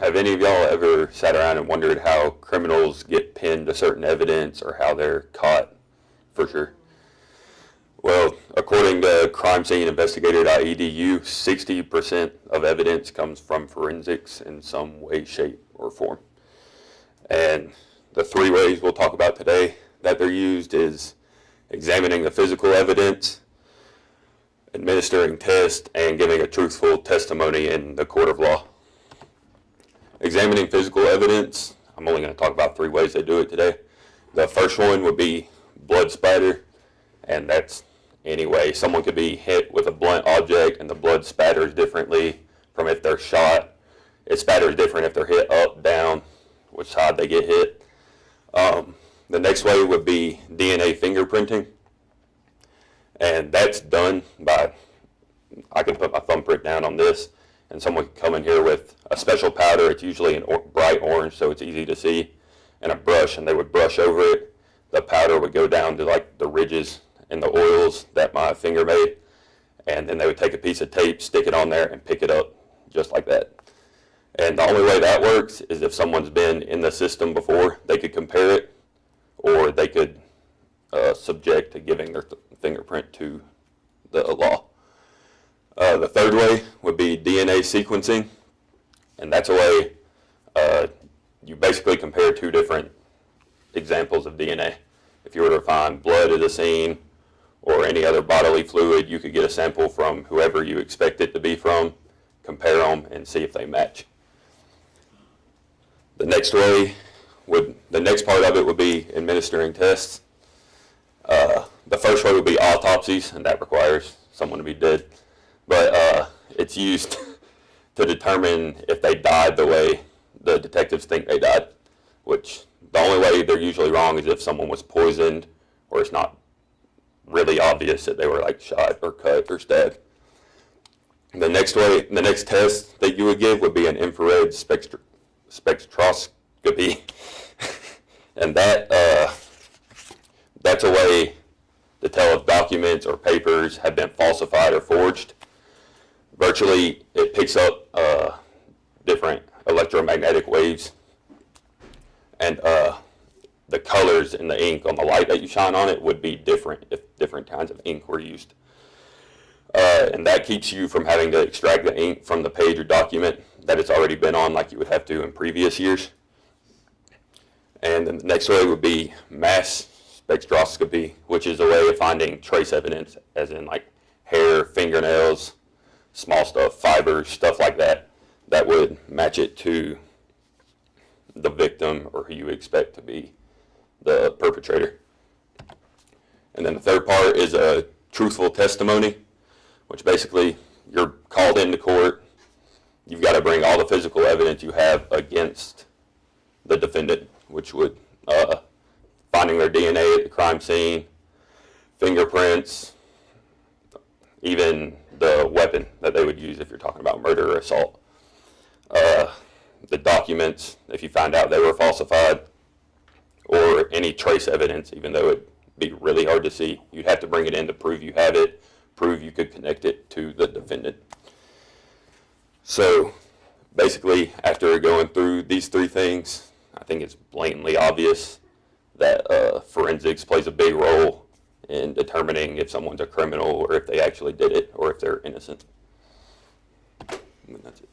have any of y'all ever sat around and wondered how criminals get pinned to certain evidence or how they're caught for sure? Well, according to crimesceneinvestigator.edu, 60% of evidence comes from forensics in some way, shape, or form. And the three ways we'll talk about today that they're used is examining the physical evidence, administering tests, and giving a truthful testimony in the court of law. Examining physical evidence, I'm only going to talk about three ways they do it today. The first one would be blood spatter, and that's any way someone could be hit with a blunt object and the blood spatters differently from if they're shot. It spatters different if they're hit up, down, which side they get hit. The next way would be DNA fingerprinting, and that's done by, I can put my thumbprint down on this, and someone can come in here with a special powder. It's usually in bright orange, so it's easy to see, and a brush, and they would brush over it. The powder would go down to like the ridges and the oils that my finger made, and then they would take a piece of tape, stick it on there, and pick it up just like that. And the only way that works is if someone's been in the system before, they could compare it, or they could subject to giving their fingerprint to the law. The third way would be DNA sequencing, and that's a way you basically compare two different examples of DNA. If you were to find blood at the scene or any other bodily fluid, you could get a sample from whoever you expect it to be from, compare them, and see if they match. The next part of it would be administering tests. The first way would be autopsies, and that requires someone to be dead. But it's used to determine if they died the way the detectives think they died, which the only way they're usually wrong is if someone was poisoned or it's not really obvious that they were like shot or cut or stabbed. The next test that you would give would be an infrared spectroscopy, and that's a way to tell if documents or papers have been falsified or forged. Virtually, it picks up different electromagnetic waves, and the colors in the ink on the light that you shine on it would be different if different kinds of ink were used. And that keeps you from having to extract the ink from the page or document that it's already been on like you would have to in previous years. And then the next way would be mass spectroscopy, which is a way of finding trace evidence, as in like hair, fingernails, small stuff, fibers, stuff like that, that would match it to the victim or who you expect to be the perpetrator. And then the third part is a truthful testimony, which basically you're called into court. You've got to bring all the physical evidence you have against the defendant, which would finding their DNA at the crime scene, fingerprints, even the weapon that they would use if you're talking about murder or assault. The documents, if you find out they were falsified, or any trace evidence, even though it'd be really hard to see. You'd have to bring it in to prove you have it, prove you could connect it to the defendant. So basically, after going through these three things, I think it's blatantly obvious that forensics plays a big role in determining if someone's a criminal or if they actually did it or if they're innocent. And that's it.